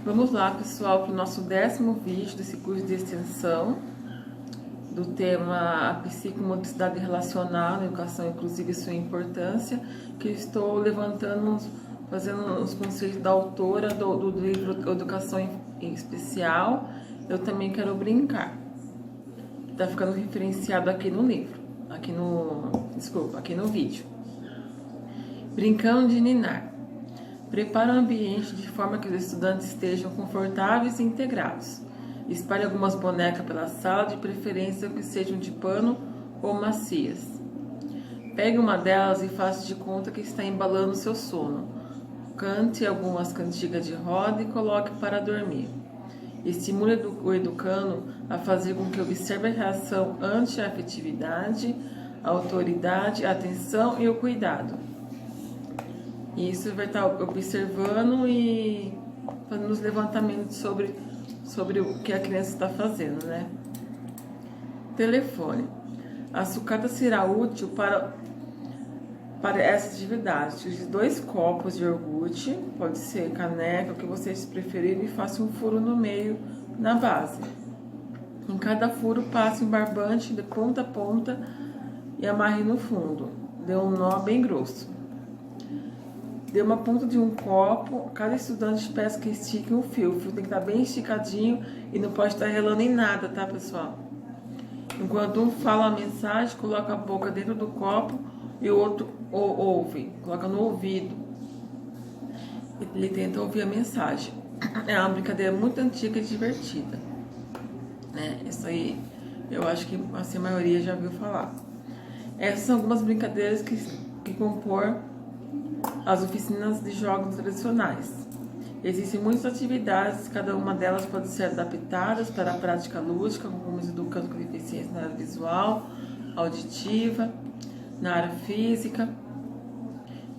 Vamos lá, pessoal, para o nosso 10º vídeo desse curso de extensão do tema A Psicomotricidade Relacional na Educação Inclusiva e Sua Importância, que estou levantando, fazendo os conceitos da autora do livro Educação em Especial. Eu também quero brincar. Está ficando referenciado aqui no livro, aqui no vídeo. Brincando de ninar. Prepare o ambiente de forma que os estudantes estejam confortáveis e integrados. Espalhe algumas bonecas pela sala, de preferência que sejam de pano ou macias. Pegue uma delas e faça de conta que está embalando seu sono. Cante algumas cantigas de roda e coloque para dormir. Estimule o educando a fazer com que observe a reação ante a afetividade, a autoridade, a atenção e o cuidado. Isso vai estar observando e fazendo os levantamentos sobre o que a criança está fazendo, né? Telefone. A sucata será útil para essa atividade. Use 2 copos de iogurte, pode ser caneca, o que vocês preferirem, e faça um furo no meio, na base. Em cada furo, passe um barbante de ponta a ponta e amarre no fundo. Dê um nó bem grosso. Dê uma ponta de um copo, cada estudante peça que estique um fio. O fio tem que estar bem esticadinho e não pode estar relando em nada, tá, pessoal? Enquanto um fala a mensagem, coloca a boca dentro do copo e o outro ouve, coloca no ouvido. Ele tenta ouvir a mensagem. É uma brincadeira muito antiga e divertida, né? Isso aí, eu acho que assim, a maioria já viu falar. Essas são algumas brincadeiras que compõem as oficinas de jogos tradicionais. Existem muitas atividades, cada uma delas pode ser adaptadas para a prática lúdica, como os educando com deficiência na área visual, auditiva, na área física.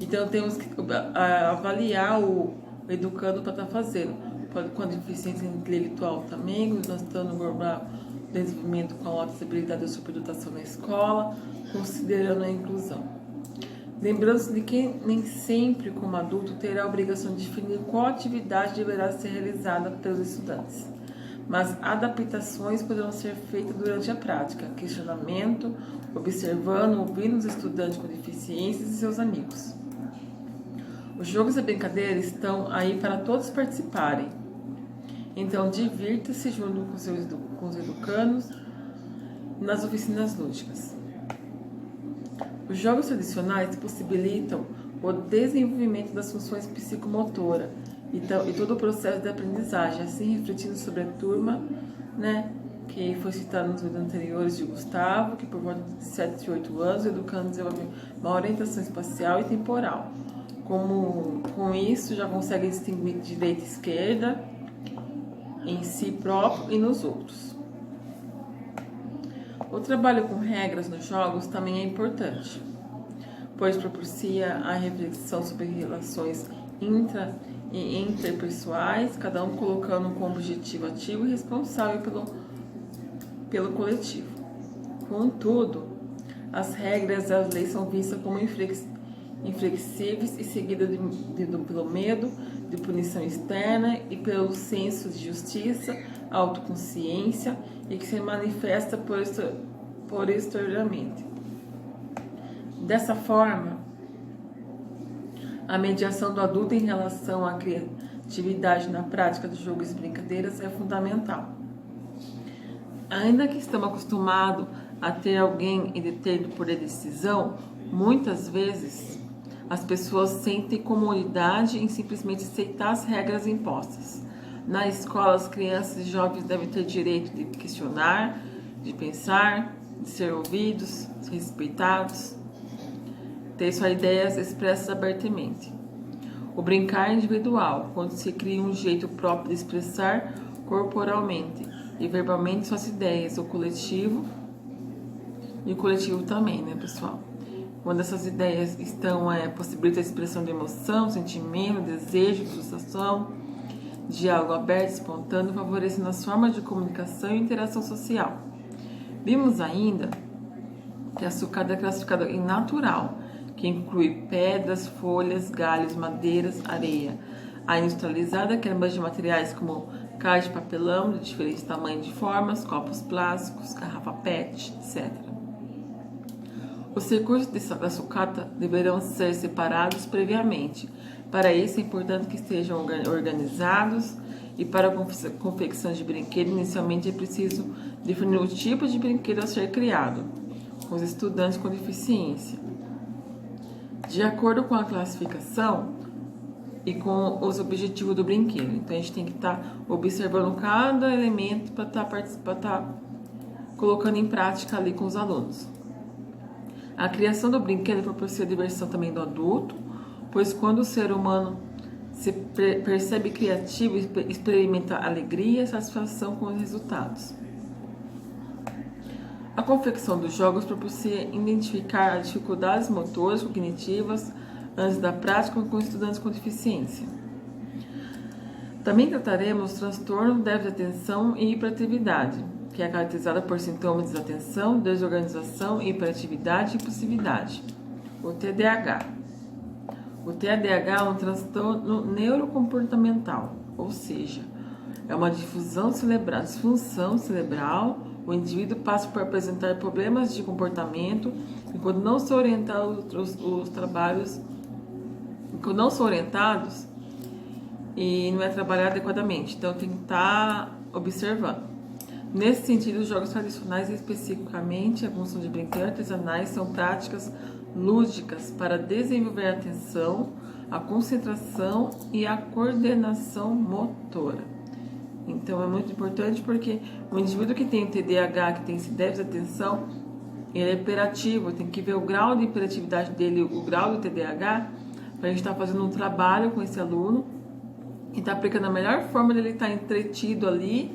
Então temos que avaliar o educando para estar fazendo. Com a deficiência intelectual também, nós estamos no desenvolvimento com a acessibilidade e superdotação na escola, considerando a inclusão. Lembrando-se de que nem sempre, como adulto, terá a obrigação de definir qual atividade deverá ser realizada pelos estudantes. Mas adaptações poderão ser feitas durante a prática, questionamento, observando, ouvindo os estudantes com deficiências e seus amigos. Os jogos e brincadeiras estão aí para todos participarem. Então, divirta-se junto com os educandos nas oficinas lúdicas. Os jogos tradicionais possibilitam o desenvolvimento das funções psicomotoras e todo o processo de aprendizagem, assim refletindo sobre a turma, né, que foi citado nos vídeos anteriores de Gustavo, que por volta de 7 e 8 anos, o educando desenvolve uma orientação espacial e temporal. Com isso, já consegue distinguir direita e esquerda em si próprio e nos outros. O trabalho com regras nos jogos também é importante, pois propicia a reflexão sobre relações intra e interpessoais, cada um colocando como objetivo ativo e responsável pelo coletivo. Contudo, as regras e as leis são vistas como inflexíveis e seguidas pelo medo de punição externa e pelo senso de justiça, autoconsciência e que se manifesta posteriormente. Dessa forma, a mediação do adulto em relação à criatividade na prática dos jogos e brincadeiras é fundamental. Ainda que estamos acostumados a ter alguém e ter poder de decisão, muitas vezes as pessoas sentem comodidade em simplesmente aceitar as regras impostas. Na escola, as crianças e jovens devem ter direito de questionar, de pensar, de ser ouvidos, respeitados, ter suas ideias expressas abertamente. O brincar é individual, quando se cria um jeito próprio de expressar corporalmente e verbalmente suas ideias, o coletivo e o coletivo também, né, pessoal? Quando essas ideias possibilitam a expressão de emoção, sentimento, desejo, frustração, diálogo aberto, espontâneo, favorecendo as formas de comunicação e interação social. Vimos ainda que a sucata é classificada em natural, que inclui pedras, folhas, galhos, madeiras, areia. A industrializada, que é a base de materiais como caixa de papelão de diferentes tamanhos e formas, copos plásticos, garrafa PET, etc. Os recursos da sucata deverão ser separados previamente. Para isso é importante que estejam organizados, e para a confecção de brinquedo, inicialmente é preciso definir o tipo de brinquedo a ser criado com os estudantes com deficiência, de acordo com a classificação e com os objetivos do brinquedo. Então a gente tem que estar observando cada elemento para estar colocando em prática ali com os alunos. A criação do brinquedo proporciona diversão também do adulto, pois quando o ser humano se percebe criativo, experimenta alegria e satisfação com os resultados. A confecção dos jogos propicia identificar as dificuldades motoras, cognitivas, antes da prática com estudantes com deficiência. Também trataremos o transtorno, déficit de atenção e hiperatividade, que é caracterizada por sintomas de desatenção, desorganização, hiperatividade e impulsividade. O TDAH. O TDAH é um transtorno neurocomportamental, ou seja, é uma disfunção cerebral. O indivíduo passa por apresentar problemas de comportamento e quando não são orientados os trabalhos, quando não são orientados e não é trabalhado adequadamente. Então tem que estar observando. Nesse sentido, os jogos tradicionais, especificamente a função de brinquedos artesanais, são práticas lúdicas para desenvolver a atenção, a concentração e a coordenação motora. Então é muito importante porque o indivíduo que tem TDAH, que tem esse déficit de atenção, ele é hiperativo, tem que ver o grau de hiperatividade dele, o grau do TDAH, para a gente estar fazendo um trabalho com esse aluno e estar aplicando a melhor forma dele estar entretido ali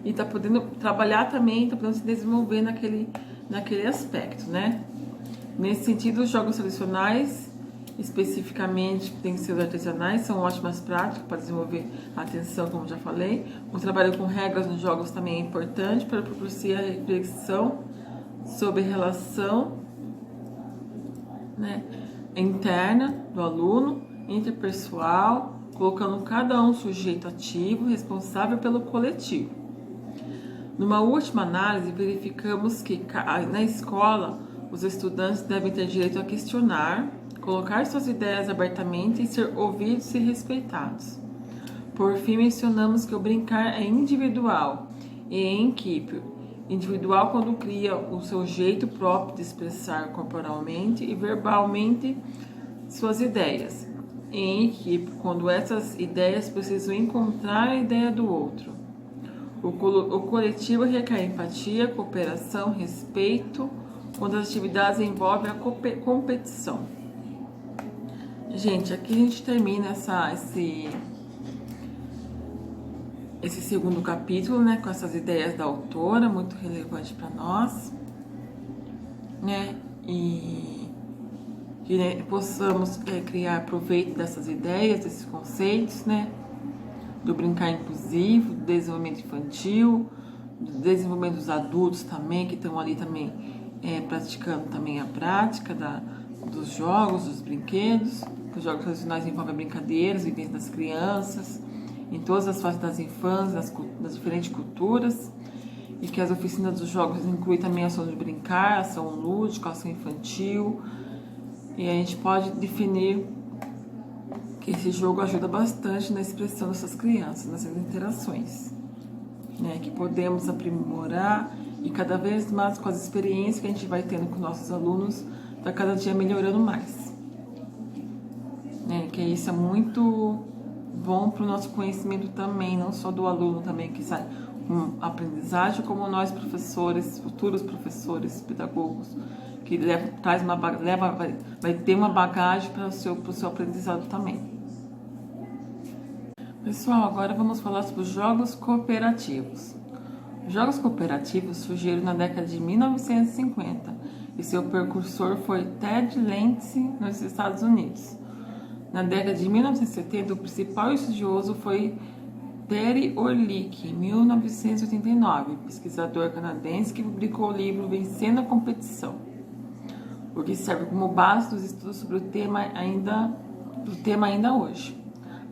e estar podendo trabalhar também, estar podendo se desenvolver naquele aspecto, né? Nesse sentido, os jogos tradicionais, especificamente tem que ser os artesanais, são ótimas práticas para desenvolver a atenção, como já falei. O trabalho com regras nos jogos também é importante para proporcionar a reflexão sobre a relação, né, interna do aluno, interpessoal, colocando cada um sujeito ativo, responsável pelo coletivo. Numa última análise, verificamos que na escola os estudantes devem ter direito a questionar, colocar suas ideias abertamente e ser ouvidos e respeitados. Por fim, mencionamos que o brincar é individual e em equipe. Individual quando cria o seu jeito próprio de expressar corporalmente e verbalmente suas ideias. E em equipe, quando essas ideias precisam encontrar a ideia do outro. O coletivo requer empatia, cooperação, respeito, quando as atividades envolvem a competição. Gente, aqui a gente termina esse segundo capítulo, né, com essas ideias da autora, muito relevante para nós, né, e que possamos criar proveito dessas ideias, desses conceitos, né, do brincar inclusivo, do desenvolvimento infantil, do desenvolvimento dos adultos também, que estão ali também praticando também a prática dos jogos, dos brinquedos. Os jogos tradicionais envolvem brincadeiras, vivência das crianças, em todas as fases das infâncias, das diferentes culturas, e que as oficinas dos jogos incluem também a ação de brincar, ação lúdica, ação infantil, e a gente pode definir que esse jogo ajuda bastante na expressão dessas crianças, nessas interações, né, que podemos aprimorar e cada vez mais com as experiências que a gente vai tendo com nossos alunos, está cada dia melhorando mais. Que isso é muito bom para o nosso conhecimento também, não só do aluno também que sai com aprendizagem, como nós professores, futuros professores, pedagogos, que vai ter uma bagagem para o seu aprendizado também. Pessoal, agora vamos falar sobre os jogos cooperativos. Os jogos cooperativos surgiram na década de 1950 e seu precursor foi Ted Lentz nos Estados Unidos. Na década de 1970, o principal estudioso foi Terry Orlick, em 1989, pesquisador canadense que publicou o livro Vencendo a Competição, o que serve como base dos estudos sobre o tema ainda hoje.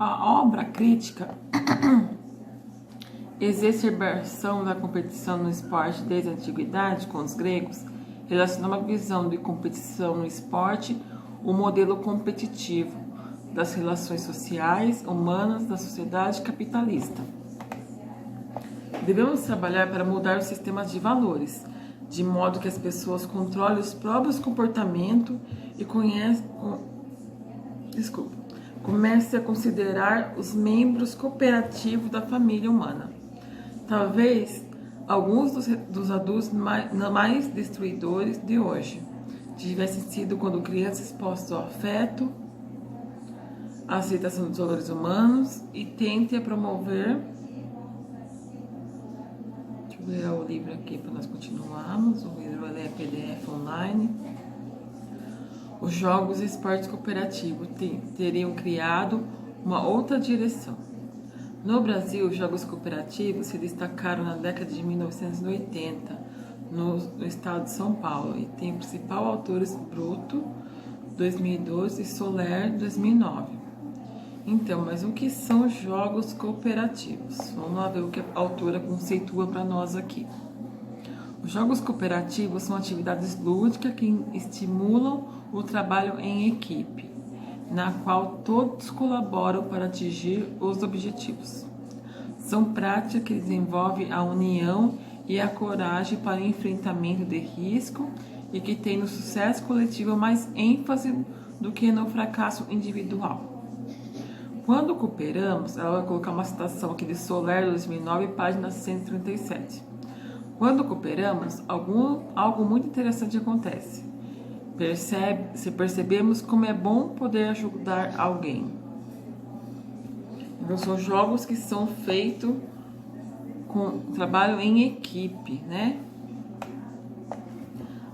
A obra crítica exacerbação da competição no esporte desde a antiguidade com os gregos relaciona uma visão de competição no esporte, o modelo competitivo das relações sociais humanas da sociedade capitalista. Devemos trabalhar para mudar os sistemas de valores, de modo que as pessoas controlem os próprios comportamentos e comece a considerar os membros cooperativos da família humana. Talvez alguns dos adultos mais destruidores de hoje tivessem sido quando crianças expostas ao afeto, à aceitação dos valores humanos e tente a promover. Deixa eu ler o livro aqui para nós continuarmos. O livro é PDF online. Os jogos e esportes cooperativos teriam criado uma outra direção. No Brasil, os jogos cooperativos se destacaram na década de 1980, no estado de São Paulo, e tem principal autores Bruto, 2012, e Soler, 2009. Então, mas o que são jogos cooperativos? Vamos lá ver o que a autora conceitua para nós aqui. Os jogos cooperativos são atividades lúdicas que estimulam o trabalho em equipe, na qual todos colaboram para atingir os objetivos. São práticas que desenvolvem a união e a coragem para o enfrentamento de risco e que têm no sucesso coletivo mais ênfase do que no fracasso individual. Quando cooperamos, ela vai colocar uma citação aqui de Soler, 2009, página 137. Quando cooperamos, algo muito interessante acontece. Percebemos como é bom poder ajudar alguém. Então, são jogos que são feitos com trabalho em equipe, né?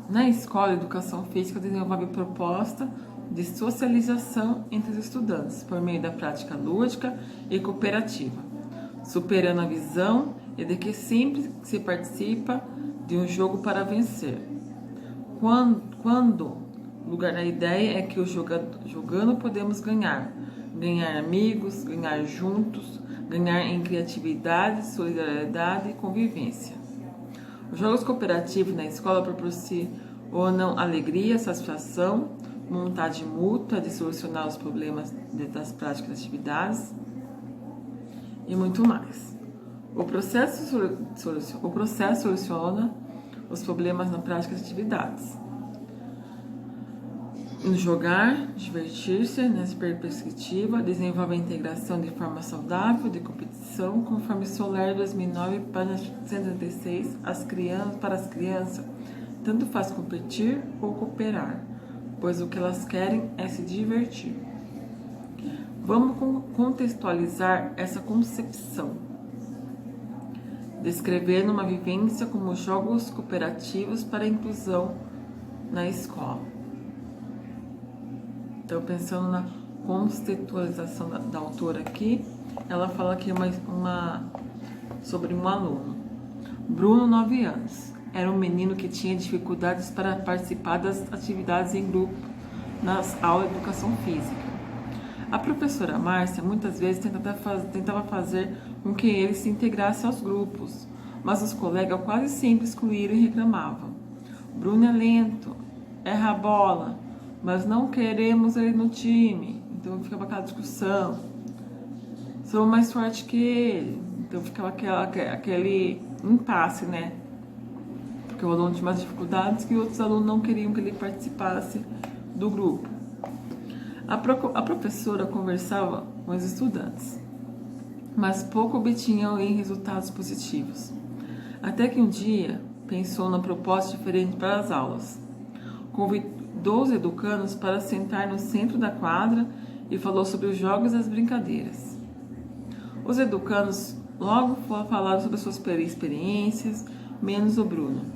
Na escola, a educação física desenvolve proposta de socialização entre os estudantes por meio da prática lúdica e cooperativa, superando a visão de que sempre se participa de um jogo para vencer. Quando lugar da ideia é que jogando podemos ganhar amigos, ganhar juntos, ganhar em criatividade, solidariedade e convivência. Os jogos cooperativos na escola proporcionam alegria, satisfação, vontade mútua de solucionar os problemas das práticas das atividades e muito mais. O processo soluciona os problemas na prática das atividades. Jogar, divertir-se, nessa perspectiva, desenvolve a integração de forma saudável de competição, conforme Soler 2009, página 136, para as crianças, tanto faz competir ou cooperar, pois o que elas querem é se divertir. Vamos contextualizar essa concepção, descrevendo uma vivência como jogos cooperativos para a inclusão na escola. Então, pensando na contextualização da autora aqui, ela fala aqui sobre um aluno. Bruno, 9 anos. Era um menino que tinha dificuldades para participar das atividades em grupo nas aulas de educação física. A professora Márcia muitas vezes tentava fazer com que ele se integrasse aos grupos, mas os colegas quase sempre excluíram e reclamavam. Bruno é lento, erra a bola, mas não queremos ele no time. Então ficava aquela discussão. Sou mais forte que ele. Então ficava aquele impasse, né? Porque o aluno tinha mais dificuldades que outros alunos não queriam que ele participasse do grupo. A professora conversava com os estudantes, mas pouco obtinham em resultados positivos. Até que um dia pensou numa proposta diferente para as aulas. Convidou os educandos para sentar no centro da quadra e falou sobre os jogos e as brincadeiras. Os educandos logo falaram sobre suas experiências, menos o Bruno.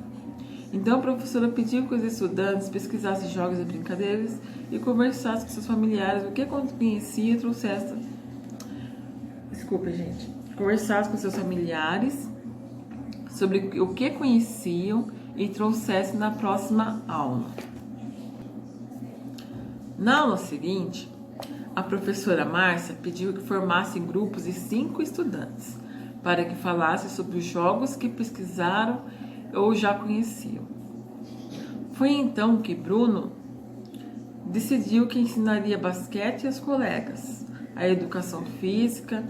Então a professora pediu que os estudantes pesquisassem jogos e brincadeiras e conversassem com seus familiares o que conhecia e trouxesse. Conversassem com seus familiares sobre o que conheciam e trouxessem na próxima aula. Na aula seguinte, A professora Márcia pediu que formassem grupos de 5 estudantes para que falassem sobre os jogos que pesquisaram ou já conheciam. Foi então que Bruno decidiu que ensinaria basquete aos colegas. A educação física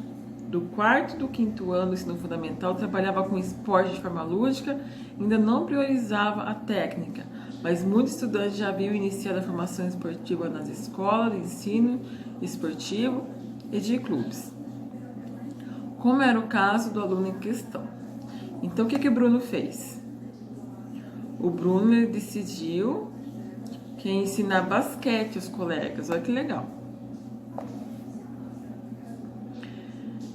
do 4º e do 5º ano do ensino fundamental trabalhava com esporte de forma lúdica, ainda não priorizava a técnica, mas muitos estudantes já haviam iniciado a formação esportiva nas escolas de ensino esportivo e de clubes, como era o caso do aluno em questão. Então, o que o Bruno fez? O Bruno decidiu que ia ensinar basquete aos colegas. Olha que legal.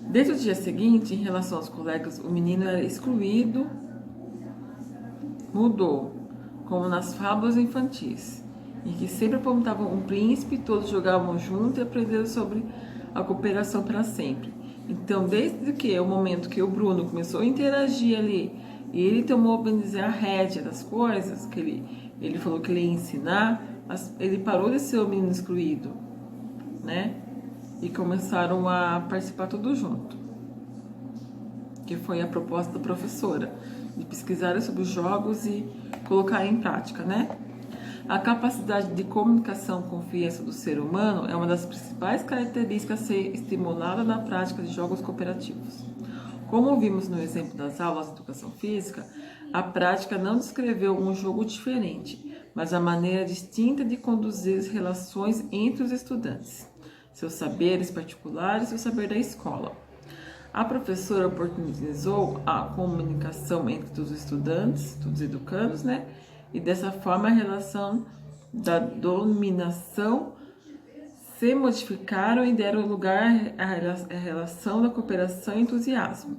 Desde o dia seguinte, em relação aos colegas, o menino era excluído, mudou, como nas fábulas infantis, em que sempre apontavam um príncipe, todos jogavam junto e aprenderam sobre a cooperação para sempre. Então, desde que o momento que o Bruno começou a interagir ali, e ele tomou, bem dizer, a rédea das coisas, que ele falou que ele ia ensinar, ele parou de ser o menino excluído, né? E começaram a participar todos junto, que foi a proposta da professora, de pesquisar sobre os jogos e colocar em prática, né? A capacidade de comunicação e confiança do ser humano é uma das principais características a ser estimulada na prática de jogos cooperativos. Como vimos no exemplo das aulas de educação física, a prática não descreveu um jogo diferente, mas a maneira distinta de conduzir as relações entre os estudantes, seus saberes particulares e o saber da escola. A professora oportunizou a comunicação entre os estudantes, os educandos, né? E dessa forma a relação da dominação se modificaram e deram lugar à relação da cooperação e entusiasmo.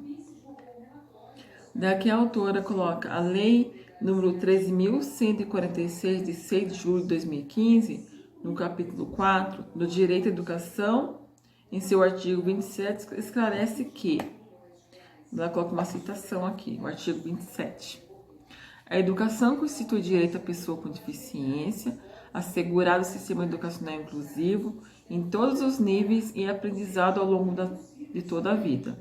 Daqui a autora coloca a Lei número 13.146, de 6 de julho de 2015, no capítulo 4 do Direito à Educação, em seu artigo 27, esclarece que, ela coloca uma citação aqui, o artigo 27. A educação constitui direito à pessoa com deficiência, assegurado o sistema educacional inclusivo em todos os níveis e aprendizado ao longo de toda a vida,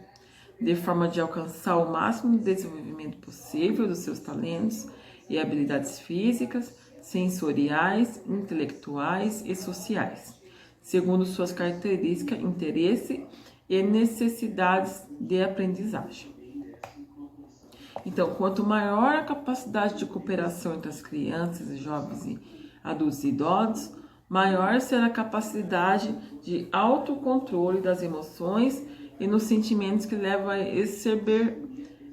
de forma de alcançar o máximo de desenvolvimento possível dos seus talentos e habilidades físicas, sensoriais, intelectuais e sociais, segundo suas características, interesse e necessidades de aprendizagem. Então, quanto maior a capacidade de cooperação entre as crianças, jovens, e adultos e idosos, maior será a capacidade de autocontrole das emoções e nos sentimentos que levam a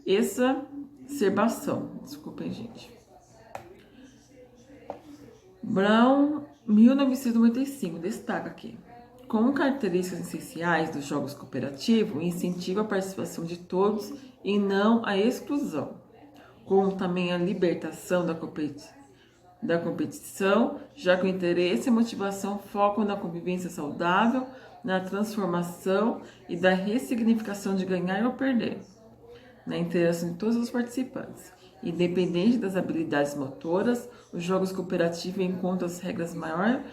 exacerbação. Desculpem, gente. Brown, 1995, destaca aqui. Como características essenciais dos jogos cooperativos, incentiva a participação de todos e não a exclusão, como também a libertação da competição, já que o interesse e a motivação focam na convivência saudável, na transformação e da ressignificação de ganhar ou perder, na interação de todos os participantes. Independente das habilidades motoras, os jogos cooperativos encontram as regras maior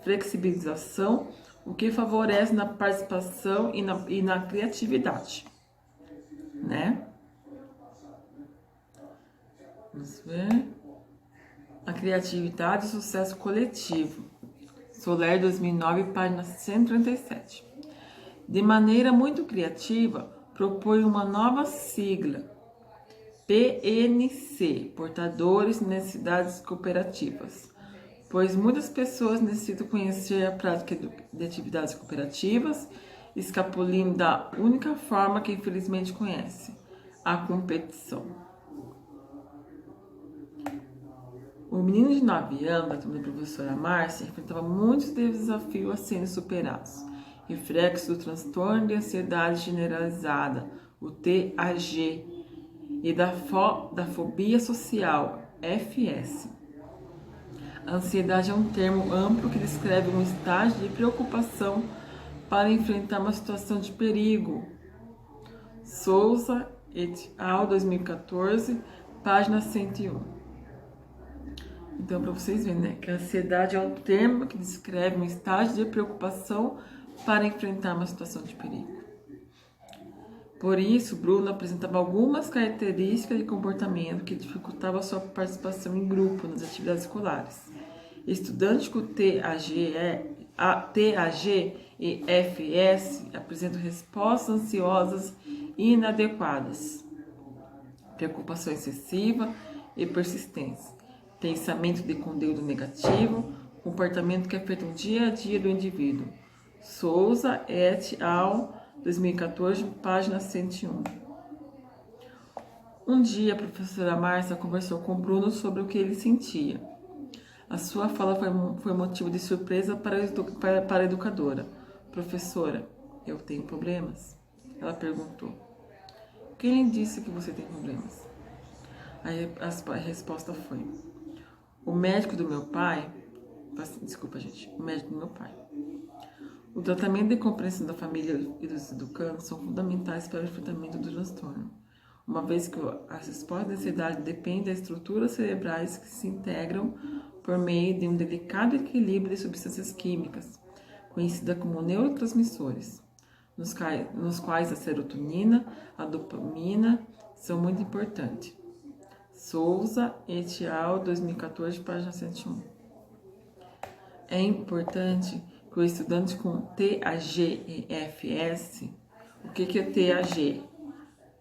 flexibilização, o que favorece na participação e na criatividade, né? Vamos ver. A criatividade e o sucesso coletivo. Soler 2009, página 137. De maneira muito criativa, propõe uma nova sigla, PNC, Portadores de Necessidades Cooperativas, pois muitas pessoas necessitam conhecer a prática de atividades cooperativas, escapulindo da única forma que infelizmente conhece, a competição. O menino de 9 anos, da turma da professora Márcia, enfrentava muitos desafios a serem superados, reflexo do transtorno de ansiedade generalizada, o TAG, e da fobia social, FS. A ansiedade é um termo amplo que descreve um estágio de preocupação para enfrentar uma situação de perigo. Souza et al., 2014, página 101. Então, para vocês verem, né, que a ansiedade é um termo que descreve um estágio de preocupação para enfrentar uma situação de perigo. Por isso, Bruno apresentava algumas características de comportamento que dificultavam a sua participação em grupo nas atividades escolares. Estudantes com TAG e FS apresentam respostas ansiosas e inadequadas, preocupação excessiva e persistência, pensamento de conteúdo negativo, comportamento que afeta o dia a dia do indivíduo. Souza et al., 2014, página 101. Um dia, a professora Márcia conversou com Bruno sobre o que ele sentia. A sua fala foi motivo de surpresa para a educadora. Professora, eu tenho problemas? Ela perguntou. Quem lhe disse que você tem problemas? Aí a resposta foi: o médico do meu pai. Desculpa, gente. O médico do meu pai. O tratamento e compreensão da família e dos educandos são fundamentais para o enfrentamento do transtorno, uma vez que as respostas da ansiedade dependem das estruturas cerebrais que se integram por meio de um delicado equilíbrio de substâncias químicas, conhecida como neurotransmissores, nos quais a serotonina, a dopamina são muito importantes. Souza et al., 2014, página 101. É importante que o estudante com TAG e FS, o que é TAG?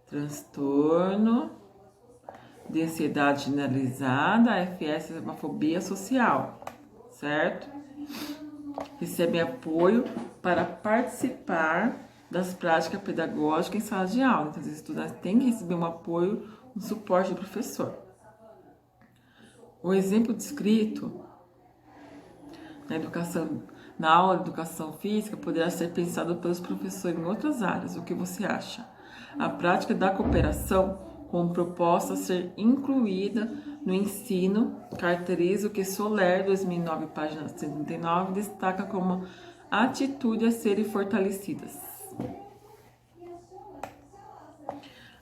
Transtorno de ansiedade generalizada, a FS é uma fobia social, certo? Recebem apoio para participar das práticas pedagógicas em sala de aula. Então, os estudantes têm que receber um apoio, um suporte do professor. O exemplo descrito na aula de educação física poderá ser pensado pelos professores em outras áreas. O que você acha? A prática da cooperação, como proposta a ser incluída no ensino, caracteriza o que Soler, 2009, página 139, destaca como atitude a serem fortalecidas.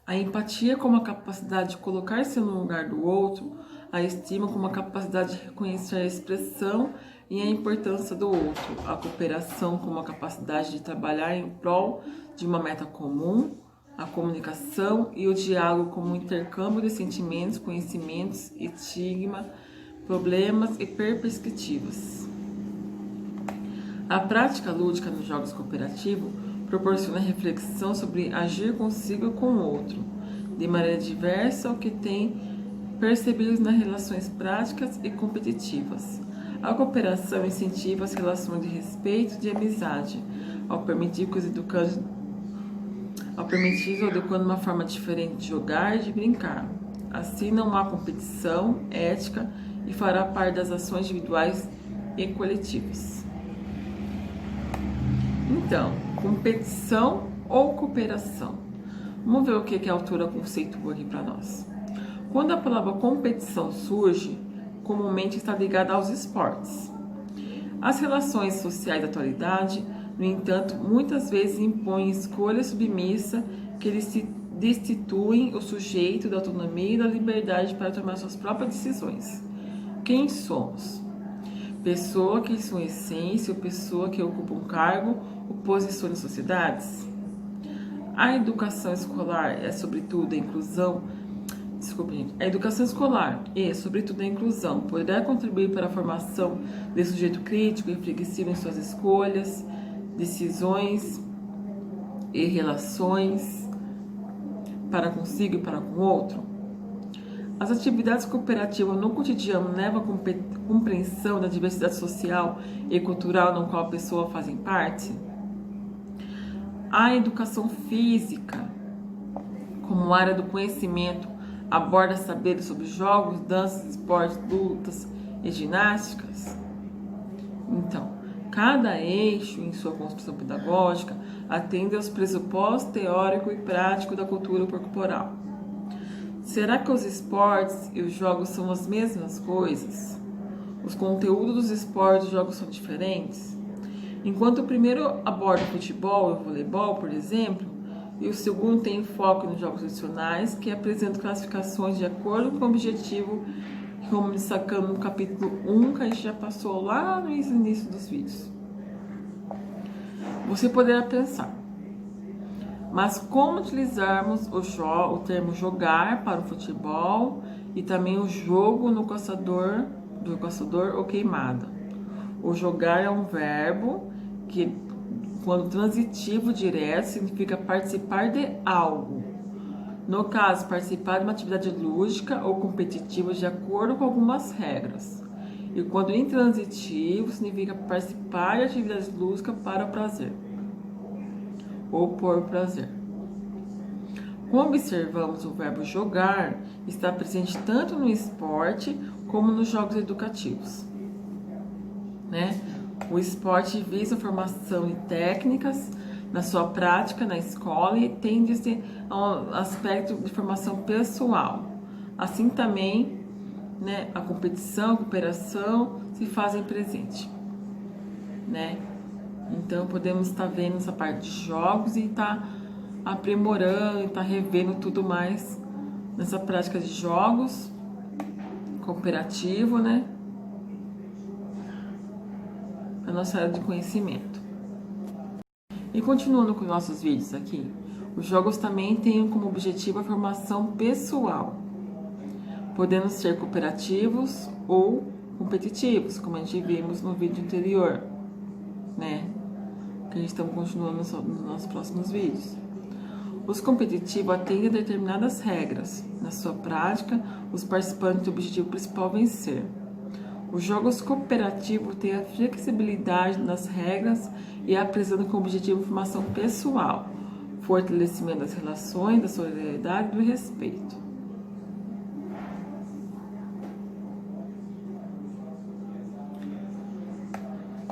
A empatia como a capacidade de colocar-se no lugar do outro, a estima como a capacidade de reconhecer a expressão e a importância do outro, a cooperação como a capacidade de trabalhar em prol de uma meta comum, a comunicação e o diálogo como um intercâmbio de sentimentos, conhecimentos, estigma, problemas e perspectivas. A prática lúdica nos jogos cooperativos proporciona reflexão sobre agir consigo e com o outro, de maneira diversa ao que tem percebido nas relações práticas e competitivas. A cooperação incentiva as relações de respeito e de amizade, ao permitir que os educandos educando uma forma diferente de jogar e de brincar. Assim, não há competição ética e fará parte das ações individuais e coletivas. Então, competição ou cooperação? Vamos ver o que a autora conceitua aqui para nós. Quando a palavra competição surge, comumente está ligada aos esportes. As relações sociais da atualidade, no entanto, muitas vezes impõem escolha submissa que eles destituem o sujeito da autonomia e da liberdade para tomar suas próprias decisões. Quem somos? Pessoa que, em sua essência, ou pessoa que ocupa um cargo ou posição em sociedades? A educação escolar é, sobretudo, a inclusão. A educação escolar e, sobretudo, a inclusão poderá contribuir para a formação de sujeito crítico e flexível em suas escolhas, decisões e relações para consigo e para com o outro. As atividades cooperativas no cotidiano levam à compreensão da diversidade social e cultural no qual a pessoa fazem parte. A educação física, como área do conhecimento, aborda saberes sobre jogos, danças, esportes, lutas e ginásticas. Então, cada eixo em sua construção pedagógica atende aos pressupostos teórico e prático da cultura corporal. Será que os esportes e os jogos são as mesmas coisas? Os conteúdos dos esportes e jogos são diferentes? Enquanto o primeiro aborda o futebol e o voleibol, por exemplo, e o segundo tem foco nos jogos tradicionais, que apresentam classificações de acordo com o objetivo como destacando no capítulo 1, que a gente já passou lá no início dos vídeos. Você poderá pensar, mas como utilizarmos o termo jogar para o futebol e também o jogo no caçador ou queimada? O jogar é um verbo que, quando transitivo direto, significa participar de algo. No caso, participar de uma atividade lúdica ou competitiva de acordo com algumas regras. E quando intransitivo, significa participar de atividades lúdicas para prazer ou por prazer. Como observamos, o verbo jogar está presente tanto no esporte como nos jogos educativos, né? O esporte visa a formação de técnicas na sua prática na escola e tende ao aspecto de formação pessoal. Assim também, né, a competição, a cooperação se fazem presente, né? Então podemos estar vendo essa parte de jogos e estar aprimorando, estar revendo tudo mais nessa prática de jogos cooperativo, né? A nossa área de conhecimento. E continuando com nossos vídeos aqui, os jogos também têm como objetivo a formação pessoal, podendo ser cooperativos ou competitivos, como a gente vimos no vídeo anterior, né? Que a gente está continuando nos nossos próximos vídeos. Os competitivos atendem a determinadas regras. Na sua prática, os participantes têm o objetivo principal vencer. Os jogos cooperativos têm a flexibilidade nas regras e apresentam como objetivo formação pessoal, fortalecimento das relações, da solidariedade e do respeito.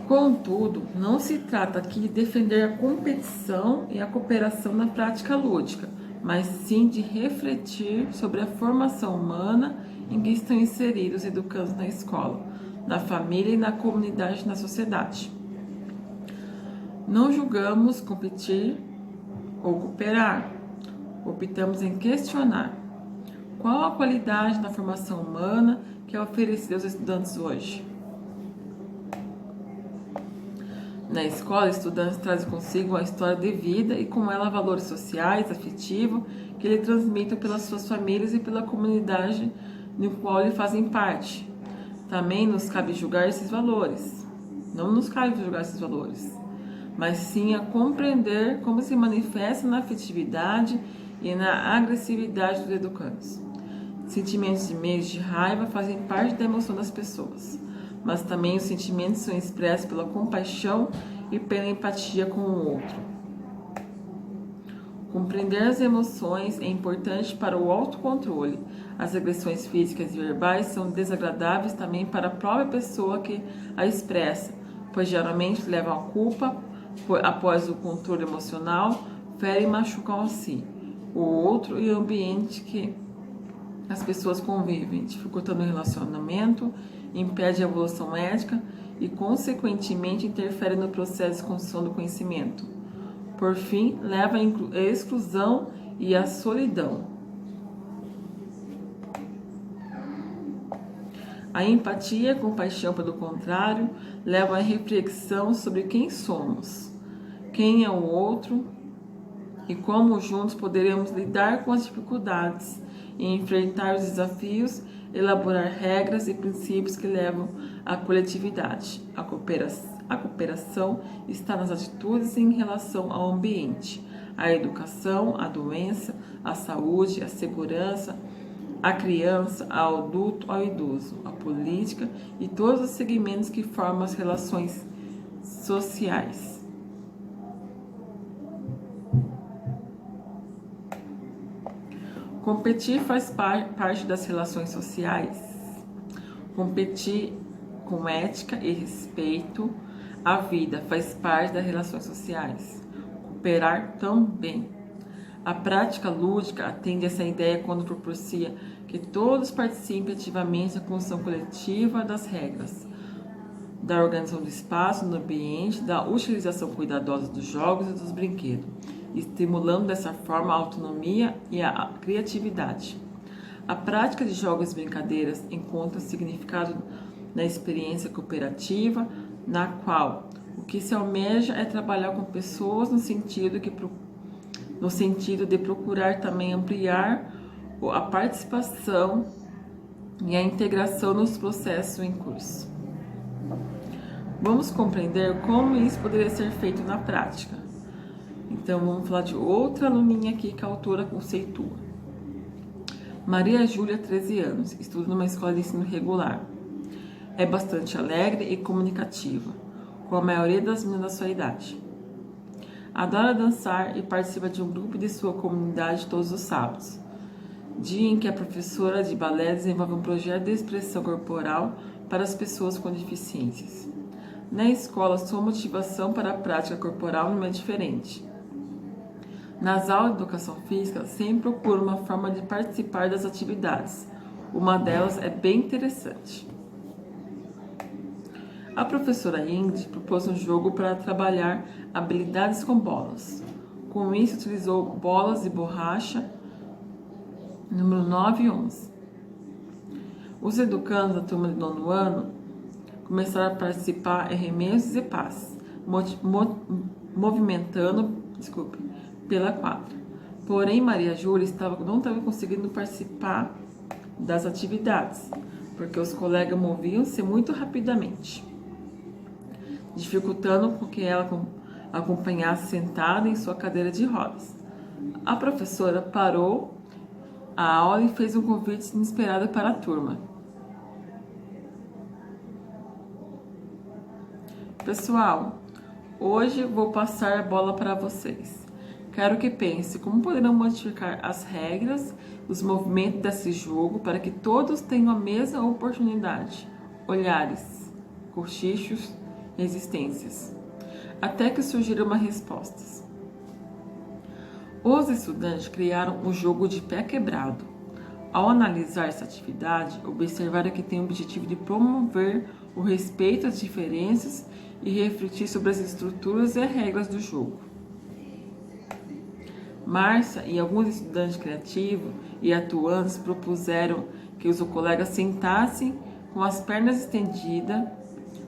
Contudo, não se trata aqui de defender a competição e a cooperação na prática lúdica, mas sim de refletir sobre a formação humana em que estão inseridos os educandos na escola, na família e na comunidade e na sociedade. Não julgamos competir ou cooperar, optamos em questionar qual a qualidade da formação humana que é oferecida aos estudantes hoje. Na escola, estudantes trazem consigo a história de vida e com ela valores sociais, afetivos, que lhe transmitem pelas suas famílias e pela comunidade no qual lhe fazem parte. Também nos cabe julgar esses valores. Não nos cabe julgar esses valores, mas sim a compreender como se manifesta na afetividade e na agressividade dos educandos. Sentimentos de medo e de raiva fazem parte da emoção das pessoas, mas também os sentimentos são expressos pela compaixão e pela empatia com o outro. Compreender as emoções é importante para o autocontrole. As agressões físicas e verbais são desagradáveis também para a própria pessoa que a expressa, pois geralmente levam à culpa após o controle emocional, ferem e machucam a si, o outro e o ambiente que as pessoas convivem, dificultando o relacionamento, impede a evolução ética e, consequentemente, interfere no processo de construção do conhecimento. Por fim, leva à exclusão e à solidão. A empatia e a compaixão, pelo contrário, levam à reflexão sobre quem somos, quem é o outro e como juntos poderemos lidar com as dificuldades e enfrentar os desafios, elaborar regras e princípios que levam à coletividade. A cooperação está nas atitudes em relação ao ambiente, à educação, à doença, à saúde, à segurança, à criança, ao adulto, ao idoso, à política e todos os segmentos que formam as relações sociais. Competir faz parte das relações sociais. Competir com ética e respeito à vida faz parte das relações sociais. Cooperar também. A prática lúdica atende essa ideia quando propicia que todos participem ativamente da construção coletiva das regras, da organização do espaço no ambiente, da utilização cuidadosa dos jogos e dos brinquedos, estimulando dessa forma a autonomia e a criatividade. A prática de jogos e brincadeiras encontra significado na experiência cooperativa, na qual o que se almeja é trabalhar com pessoas no sentido de procurar também ampliar a participação e a integração nos processos em curso. Vamos compreender como isso poderia ser feito na prática. Então, vamos falar de outra aluninha aqui que a autora conceitua. Maria Júlia, 13 anos, estuda numa escola de ensino regular. É bastante alegre e comunicativa, com a maioria das meninas da sua idade. Adora dançar e participa de um grupo de sua comunidade todos os sábados, dia em que a professora de balé desenvolve um projeto de expressão corporal para as pessoas com deficiências. Na escola, sua motivação para a prática corporal não é diferente. Nas aulas de educação física, sempre procura uma forma de participar das atividades. Uma delas é bem interessante. A professora Ingrid propôs um jogo para trabalhar habilidades com bolas. Com isso, utilizou bolas de borracha, número 9 e 11. Os educandos da turma de 9º ano começaram a participar em arremessos e passes, movimentando pela quadra. Porém, Maria Júlia não estava conseguindo participar das atividades, porque os colegas moviam-se muito rapidamente, dificultando com que ela acompanhasse sentada em sua cadeira de rodas. A professora parou a aula e fez um convite inesperado para a turma. Pessoal, hoje vou passar a bola para vocês. Quero que pense como poderão modificar as regras, os movimentos desse jogo para que todos tenham a mesma oportunidade, olhares, cochichos, resistências, até que surgiram uma respostas. Os estudantes criaram um jogo de pé quebrado. Ao analisar essa atividade, observaram que tem o objetivo de promover o respeito às diferenças e refletir sobre as estruturas e regras do jogo. Márcia e alguns estudantes criativos e atuantes propuseram que os colegas sentassem com as pernas estendidas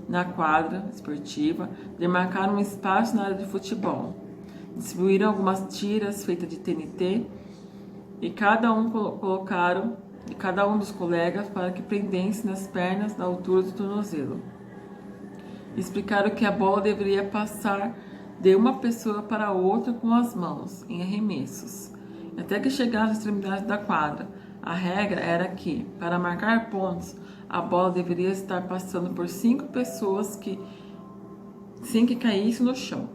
na quadra esportiva, demarcaram um espaço na área de futebol, distribuíram algumas tiras feitas de TNT e cada um dos colegas para que prendesse nas pernas na altura do tornozelo. Explicaram que a bola deveria passar de uma pessoa para outra com as mãos, em arremessos, até que chegasse às extremidades da quadra. A regra era que, para marcar pontos, a bola deveria estar passando por 5 pessoas sem que caísse no chão.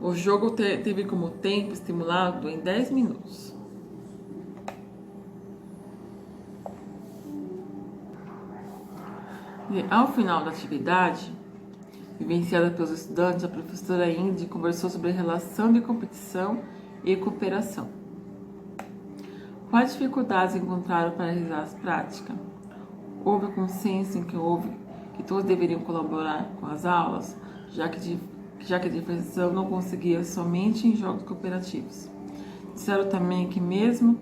O jogo teve como tempo estimulado em 10 minutos. E, ao final da atividade, vivenciada pelos estudantes, a professora Ingrid conversou sobre a relação de competição e cooperação. Quais dificuldades encontraram para realizar as práticas? Houve consenso em que todos deveriam colaborar com as aulas, já que a diversão não conseguia somente em jogos cooperativos. Disseram também que mesmo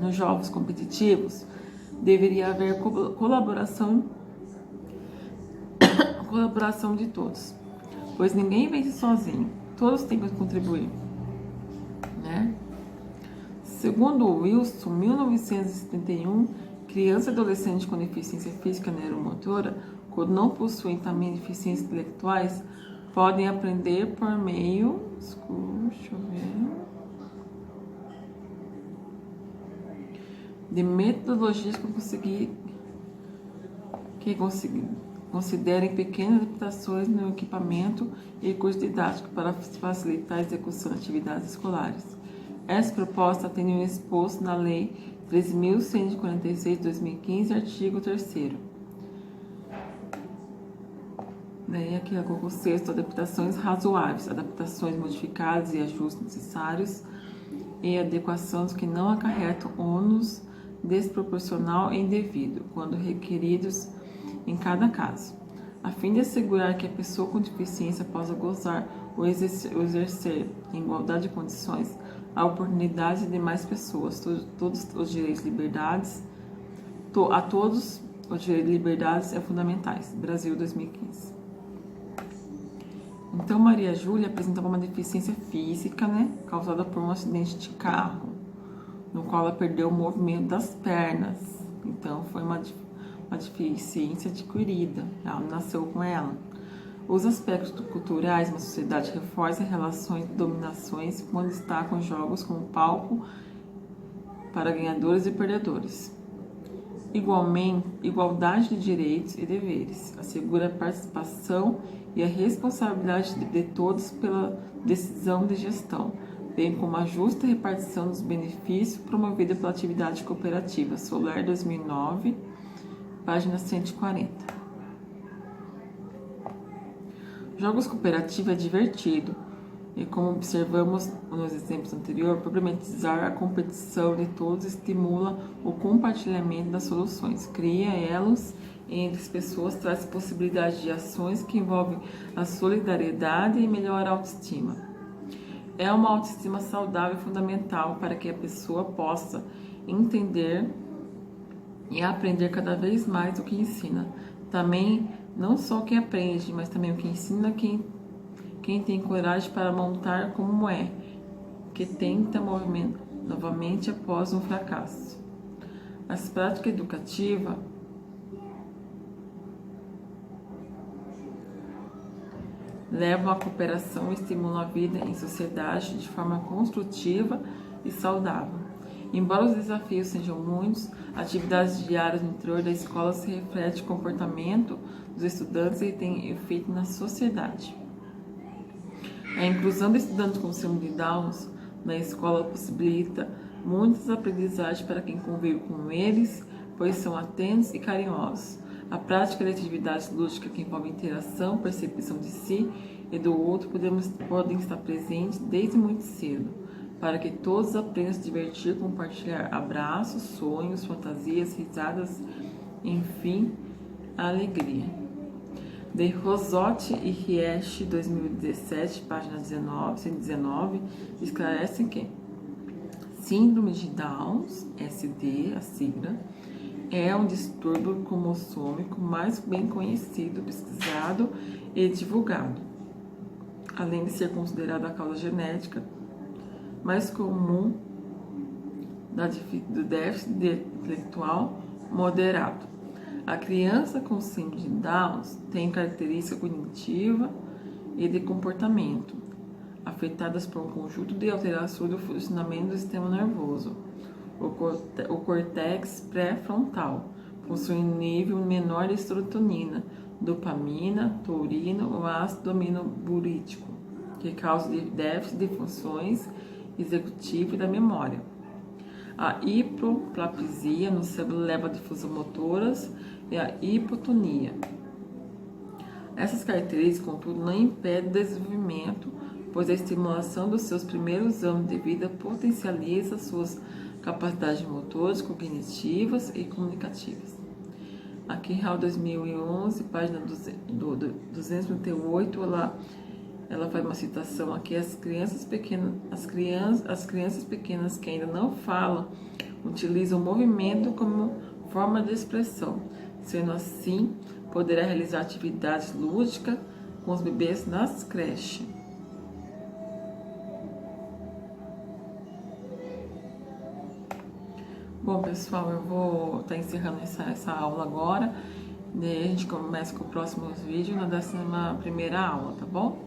nos jogos competitivos deveria haver colaboração de todos, pois ninguém vence sozinho, todos têm que contribuir, né? Segundo Wilson, 1971, criança e adolescente com deficiência física neuromotora, quando não possuem também deficiências intelectuais, podem aprender por meio, de metodologias que considerem pequenas adaptações no equipamento e recurso didático para facilitar a execução de atividades escolares. Essa proposta tem um exposto na Lei 13.146 de 2015, artigo 3º. Daí aqui artigo 6º, adaptações razoáveis, adaptações modificadas e ajustes necessários e adequações que não acarretam ônus desproporcional e indevido, quando requeridos em cada caso. a fim de assegurar que a pessoa com deficiência possa gozar ou exercer, em igualdade de condições, a oportunidade de mais pessoas, todos os direitos e liberdades, a todos os direitos e liberdades é fundamentais. Brasil, 2015. Então, Maria Júlia apresentava uma deficiência física, né, causada por um acidente de carro, no qual ela perdeu o movimento das pernas. Então, foi uma deficiência adquirida, ela nasceu com ela. Os aspectos culturais na sociedade reforçam relações de dominações quando destacam jogos como palco para ganhadores e perdedores. Igualdade de direitos e deveres, assegura a participação e a responsabilidade de todos pela decisão de gestão, bem como a justa repartição dos benefícios promovida pela atividade cooperativa. Solar, 2009, página 140. Jogos cooperativos é divertido e, como observamos nos exemplos anteriores, problematizar a competição de todos estimula o compartilhamento das soluções, cria elos entre as pessoas, traz possibilidade de ações que envolvem a solidariedade e melhora a autoestima. É uma autoestima saudável e fundamental para que a pessoa possa entender e aprender cada vez mais o que ensina. Também, não só quem aprende, mas também o que ensina quem tem coragem para montar como é, que tenta movimento novamente após um fracasso. As práticas educativas levam à cooperação e estimulam a vida em sociedade de forma construtiva e saudável. Embora os desafios sejam muitos, atividades diárias no interior da escola se refletem no comportamento dos estudantes e têm efeito na sociedade. A inclusão de estudantes com síndrome de Down na escola possibilita muitas aprendizagens para quem convive com eles, pois são atentos e carinhosos. A prática de atividades lúdicas que envolvem interação, percepção de si e do outro podem estar presentes desde muito cedo, para que todos aprendam a se divertir, compartilhar abraços, sonhos, fantasias, risadas, enfim, a alegria. De Rosotti e Riesch, 2017, página 119, esclarecem que Síndrome de Down, SD, a sigla, é um distúrbio cromossômico mais bem conhecido, pesquisado e divulgado, além de ser considerado a causa genética mais comum do déficit intelectual moderado. A criança com síndrome de Down tem característica cognitiva e de comportamento, afetadas por um conjunto de alterações do funcionamento do sistema nervoso. O córtex pré-frontal possui um nível menor de serotonina, dopamina, taurina ou ácido aminoburítico, que causa déficit de funções executivas e da memória. A hipoplasia no cérebro leva a difusão motoras e a hipotonia. Essas características, contudo, não impedem o desenvolvimento, pois a estimulação dos seus primeiros anos de vida potencializa suas capacidades motoras, cognitivas e comunicativas. Aqui, RAL 2011, página 238, ela faz uma citação aqui: as crianças pequenas que ainda não falam utilizam o movimento como forma de expressão. Sendo assim, poderá realizar atividades lúdicas com os bebês nas creches. Bom, pessoal, eu vou estar encerrando essa aula agora. Daí a gente começa com o próximo vídeo na 11ª aula, tá bom?